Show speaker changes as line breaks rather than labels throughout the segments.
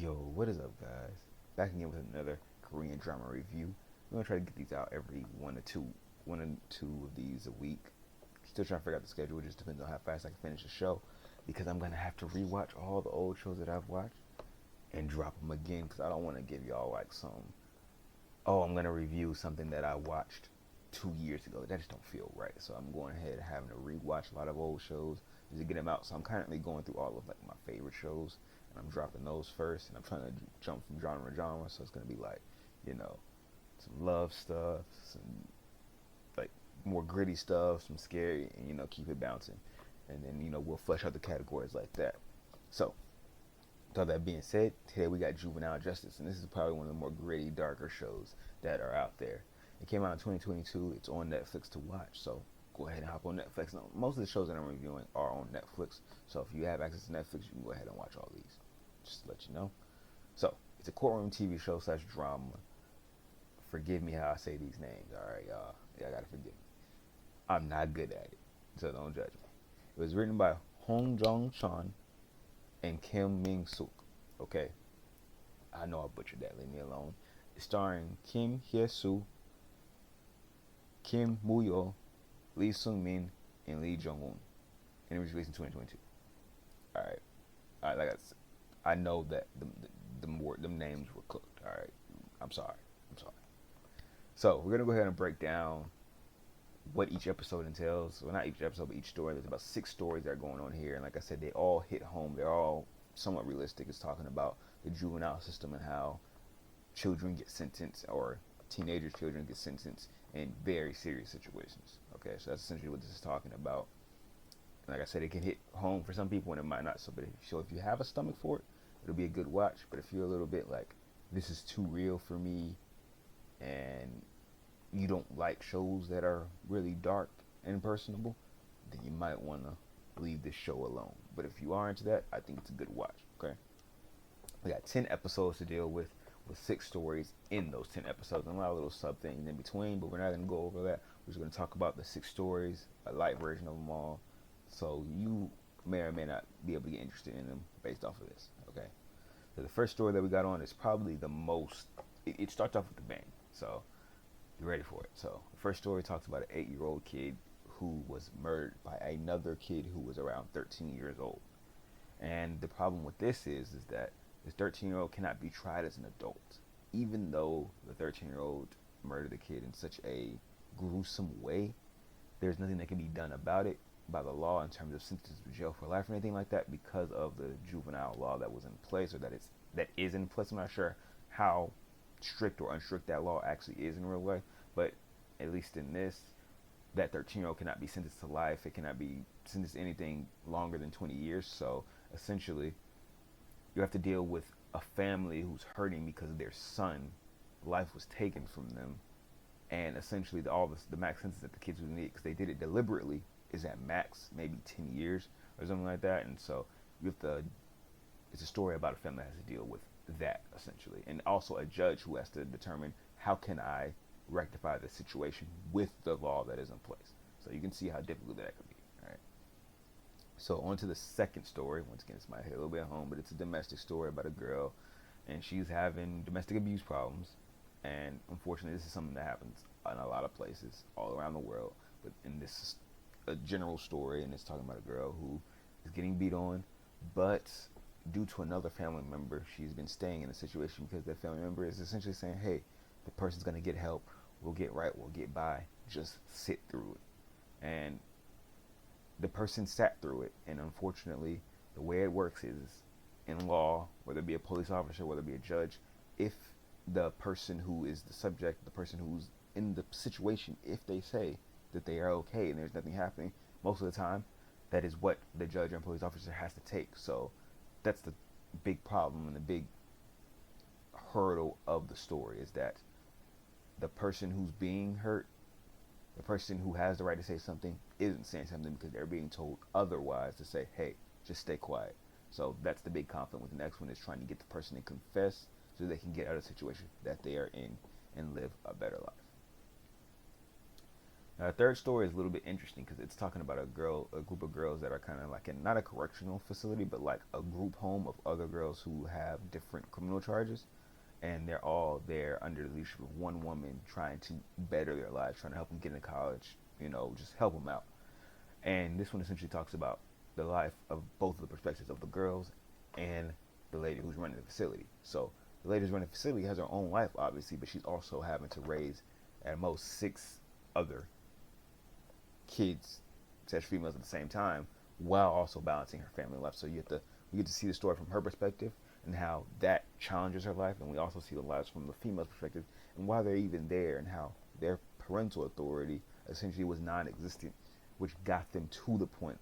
Yo, what is up, guys? Back again with another Korean drama review. We're gonna try to get these out every one or two of these a week. Still trying to figure out the schedule. It just depends on how fast I can finish the show, because I'm gonna have to rewatch all the old shows that I've watched and drop them again. Because I don't want to give y'all like some. Oh, I'm gonna review something that I watched 2 years ago. That just don't feel right. So I'm going ahead and having to rewatch a lot of old shows just to get them out. So I'm currently going through all of like my favorite shows, and I'm dropping those first. And I'm trying to jump from genre to genre. So it's gonna be like, you know, some love stuff, some like more gritty stuff, some scary, and keep it bouncing. And then we'll flesh out the categories like that. So with all that being said, today we got Juvenile Justice, and this is probably one of the more gritty, darker shows that are out there. It came out in 2022. It's on Netflix to watch, so go ahead and hop on Netflix. Now, most of the shows that I'm reviewing are on Netflix, so if you have access to Netflix, you can go ahead and watch all these. Just to let you know. So it's a courtroom TV show slash drama. Forgive me how I say these names, all right, y'all. Y'all gotta forgive me. I'm not good at it, so don't judge me. It was written by Hong Jong-chan and Kim Min-suk. Okay, I know I butchered that. Leave me alone. It's starring Kim Hye-soo, Kim Moo-yul, Lee Sung-min, and Lee Jung-eun. And it was released in 2022. All right. Like I know that them names were cooked. All right. I'm sorry. I'm sorry. So we're gonna go ahead and break down what each episode entails. Well, not each episode, but each story. There's about 6 stories that are going on here, and like I said, they all hit home. They're all somewhat realistic. It's talking about the juvenile system and how children get sentenced, or teenagers, children get sentenced in very serious situations. Okay, so that's essentially what this is talking about. And like I said, it can hit home for some people and it might not. So, if you have a stomach for it, it'll be a good watch. But if you're a little bit like, this is too real for me, and you don't like shows that are really dark and personable, then you might want to leave this show alone. But if you are into that, I think it's a good watch. Okay, we got 10 episodes to deal with 6 stories in those 10 episodes, and a lot of little sub things in between, but we're not going to go over that. We're just going to talk about the 6 stories, a light version of them all, so you may or may not be able to get interested in them based off of this. Okay, so the first story that we got on is probably the most, it starts off with a bang, so you ready for it. So the first story talks about an 8-year-old kid who was murdered by another kid who was around 13 years old. And the problem with this is that this 13-year-old cannot be tried as an adult, even though the 13-year-old murdered the kid in such a gruesome way. There's nothing that can be done about it by the law in terms of sentence to jail for life or anything like that, because of the juvenile law that was in place, or that is in place. I'm not sure how strict or unstrict that law actually is in real life, but at least in this, that 13-year-old cannot be sentenced to life. It cannot be sentenced to anything longer than 20 years. So essentially, you have to deal with a family who's hurting because their son, life was taken from them, and essentially the max sentence that the kids would need, because they did it deliberately, is at max maybe 10 years or something like that. And so you have to. It's a story about a family that has to deal with that essentially, and also a judge who has to determine how can I rectify the situation with the law that is in place. So you can see how difficult that could be. All right. So on to the second story. Once again, this might hit a little bit home, but it's a domestic story about a girl, and she's having domestic abuse problems. And unfortunately, this is something that happens in a lot of places all around the world. But in this is a general story, and it's talking about a girl who is getting beat on, but due to another family member, she's been staying in a situation because that family member is essentially saying, hey, the person's going to get help. We'll get right. We'll get by. Just sit through it. And the person sat through it. And unfortunately, the way it works is, in law, whether it be a police officer, whether it be a judge, if the person who is the subject, the person who's in the situation, if they say that they are okay and there's nothing happening, most of the time, that is what the judge and police officer has to take. So that's the big problem and the big hurdle of the story, is that the person who's being hurt, the person who has the right to say something, isn't saying something because they're being told otherwise to say, hey, just stay quiet. So that's the big conflict with the next one, is trying to get the person to confess so they can get out of the situation that they are in and live a better life. Third story is a little bit interesting because it's talking about a group of girls that are kind of like in not a correctional facility, but like a group home of other girls who have different criminal charges, and they're all there under the leadership of one woman, trying to better their lives, trying to help them get into college, just help them out. And this one essentially talks about the life of both of the perspectives of the girls and the lady who's running the facility. So the lady who's running the facility has her own life, obviously, but she's also having to raise at most 6 other kids, such females at the same time, while also balancing her family life. So we get to see the story from her perspective and how that challenges her life, and we also see the lives from the female's perspective and why they're even there and how their parental authority essentially was non-existent, which got them to the point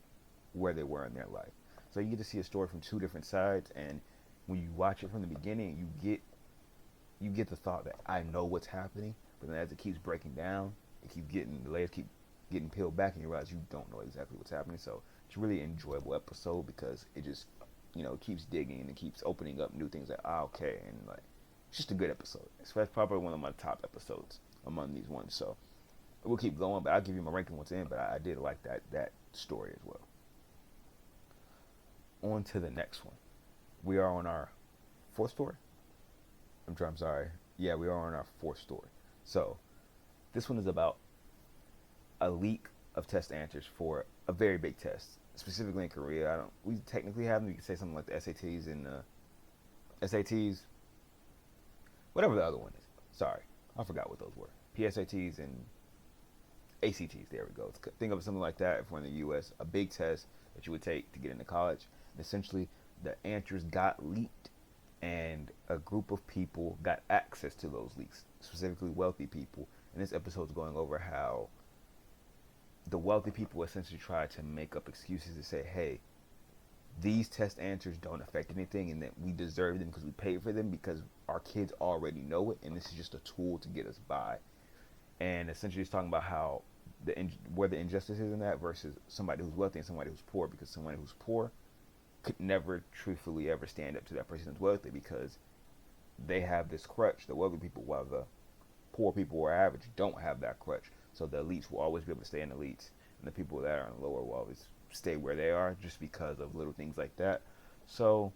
where they were in their life. So you get to see a story from two different sides, and when you watch it from the beginning, you get the thought that I know what's happening, but then as it keeps breaking down, the layers keep getting peeled back, and you realize you don't know exactly what's happening. So it's a really enjoyable episode because it just keeps digging and it keeps opening up new things. Like okay, and like it's just a good episode. It's probably one of my top episodes among these ones. So we'll keep going, but I'll give you my ranking once in. But I did like that story as well. On to the next one. We are on our fourth story. I'm sorry. Yeah, we are on our fourth story. So this one is about a leak of test answers for a very big test, specifically in Korea. We technically have them. You could say something like the SATs and SATs, whatever the other one is. Sorry, I forgot what those were. PSATs and ACTs. There we go. Think of something like that if we're in the U.S. A big test that you would take to get into college. And essentially, the answers got leaked, and a group of people got access to those leaks, specifically wealthy people. And this episode is going over how the wealthy people essentially try to make up excuses to say, hey, these test answers don't affect anything and that we deserve them because we paid for them because our kids already know it and this is just a tool to get us by. And essentially it's talking about how where the injustice is in that versus somebody who's wealthy and somebody who's poor, because somebody who's poor could never truthfully ever stand up to that person who's wealthy because they have this crutch, the wealthy people, while the poor people or average don't have that crutch. So the elites will always be able to stay in elites, and the people that are in the lower will always stay where they are just because of little things like that. So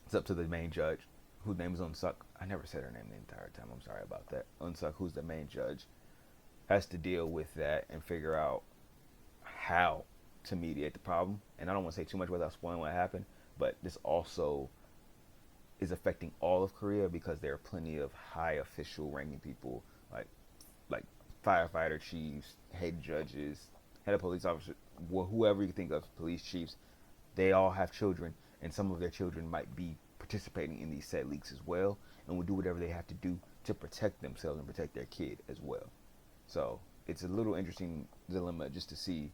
it's up to the main judge, whose name is Unsuk. I never said her name the entire time. I'm sorry about that. Unsuk, who's the main judge, has to deal with that and figure out how to mediate the problem. And I don't want to say too much without spoiling what happened, but this also is affecting all of Korea because there are plenty of high official ranking people like firefighter chiefs, head judges, head of police officers, whoever you can think of, police chiefs. They all have children, and some of their children might be participating in these said leaks as well, and will do whatever they have to do to protect themselves and protect their kid as well. So it's a little interesting dilemma just to see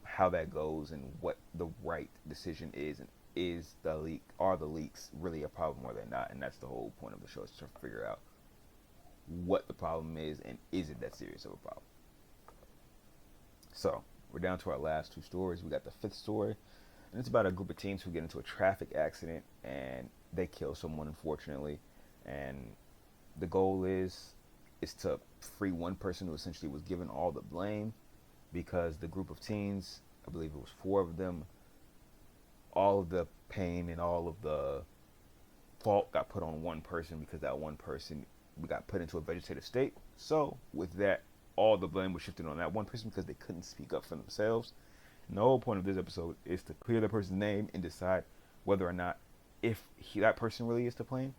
how that goes and what the right decision is, and are the leaks really a problem or they're not. And that's the whole point of the show, is to figure out what the problem is and is it that serious of a problem. So we're down to our last two stories. We got the fifth story, and it's about a group of teens who get into a traffic accident and they kill someone, unfortunately. And the goal is to free one person who essentially was given all the blame, because the group of teens, I believe it was 4 of them, all of the pain and all of the fault got put on one person because that one person got put into a vegetative state. So with that, all the blame was shifted on that one person because they couldn't speak up for themselves. And the whole point of this episode is to clear the person's name and decide whether or not that person really is to blame,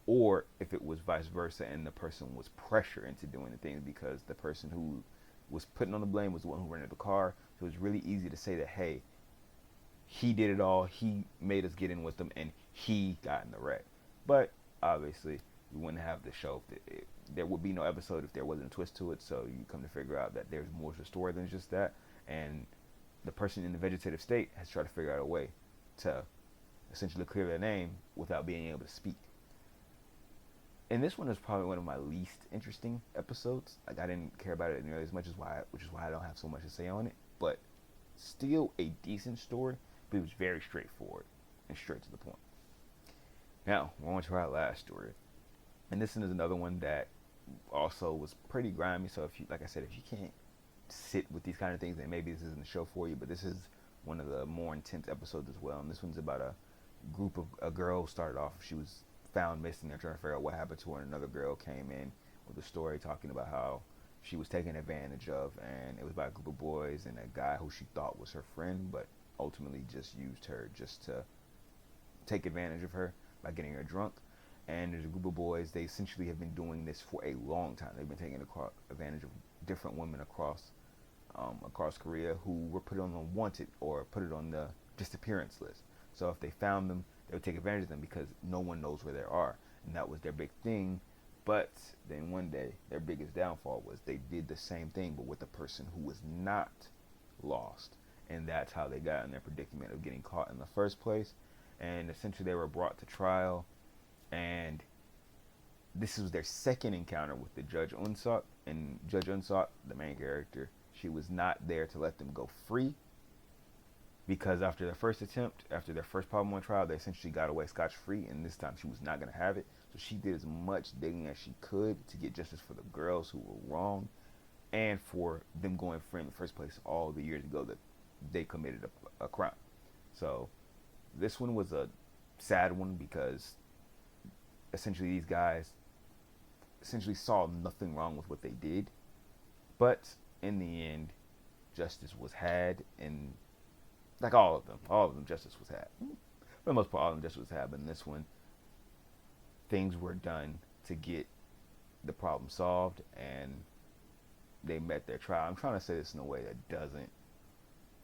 or if it was vice versa and the person was pressured into doing the things because the person who was putting on the blame was the one who rented the car. So it was really easy to say that, hey, he did it all, he made us get in with them, and he got in the wreck. But obviously we wouldn't have the show there would be no episode if there wasn't a twist to it. So you come to figure out that there's more to the story than just that, and the person in the vegetative state has tried to figure out a way to essentially clear their name without being able to speak. And this one is probably one of my least interesting episodes. Like, I didn't care about it nearly as much, which is why I don't have so much to say on it. But still a decent story, but it was very straightforward and straight to the point. Now, we're on to our last story. And this is another one that also was pretty grimy. So if you, like I said, if you can't sit with these kind of things, then maybe this isn't the show for you. But this is one of the more intense episodes as well. And this one's about a girl started off. She was found missing. They're trying to figure out what happened to her. And another girl came in with a story talking about how she was taken advantage of, and it was by a group of boys and a guy who she thought was her friend, but ultimately just used her just to take advantage of her by getting her drunk. And there's a group of boys. They essentially have been doing this for a long time. They've been taking advantage of different women across Korea who were put on the wanted or put it on the disappearance list. So if they found them, they would take advantage of them because no one knows where they are, and that was their big thing. But then one day, their biggest downfall was they did the same thing, but with a person who was not lost, and that's how they got in their predicament of getting caught in the first place. And essentially, they were brought to trial, and this was their second encounter with the Judge Unsuk. And Judge Unsuk, the main character, she was not there to let them go free, because after their first attempt, after their first problem on trial, they essentially got away scotch-free, and this time she was not going to have it. So she did as much digging as she could to get justice for the girls who were wrong, and for them going free in the first place all the years ago that they committed a crime. So this one was a sad one because essentially these guys essentially saw nothing wrong with what they did, but in the end, justice was had, and like all of them, justice was had. For the most part, all of them justice was had, but in this one, things were done to get the problem solved, and they met their trial. I'm trying to say this in a way that doesn't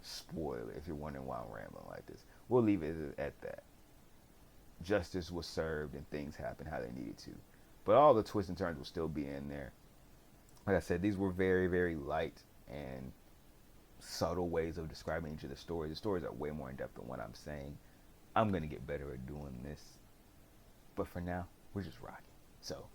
spoil it if you're wondering why I'm rambling like this. We'll leave it at that. Justice was served and things happened how they needed to. But all the twists and turns will still be in there. Like I said, these were very, very light and subtle ways of describing each of the stories. The stories are way more in depth than what I'm saying. I'm going to get better at doing this. But for now, we're just rocking. So,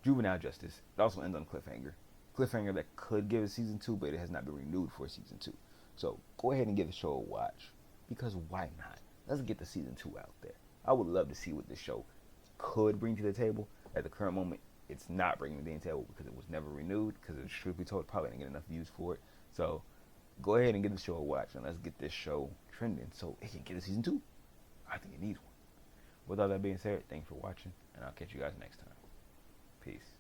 Juvenile Justice. It also ends on cliffhanger. Cliffhanger that could give a season 2, but it has not been renewed for season 2. So, go ahead and give the show a watch. Because why not? Let's get the season 2 out there. I would love to see what this show could bring to the table. At the current moment, it's not bringing to the table because it was never renewed. Because, truth be told, probably didn't get enough views for it. So, go ahead and give the show a watch. And let's get this show trending so it can get a season 2. I think it needs one. With all that being said, thanks for watching. And I'll catch you guys next time. Peace.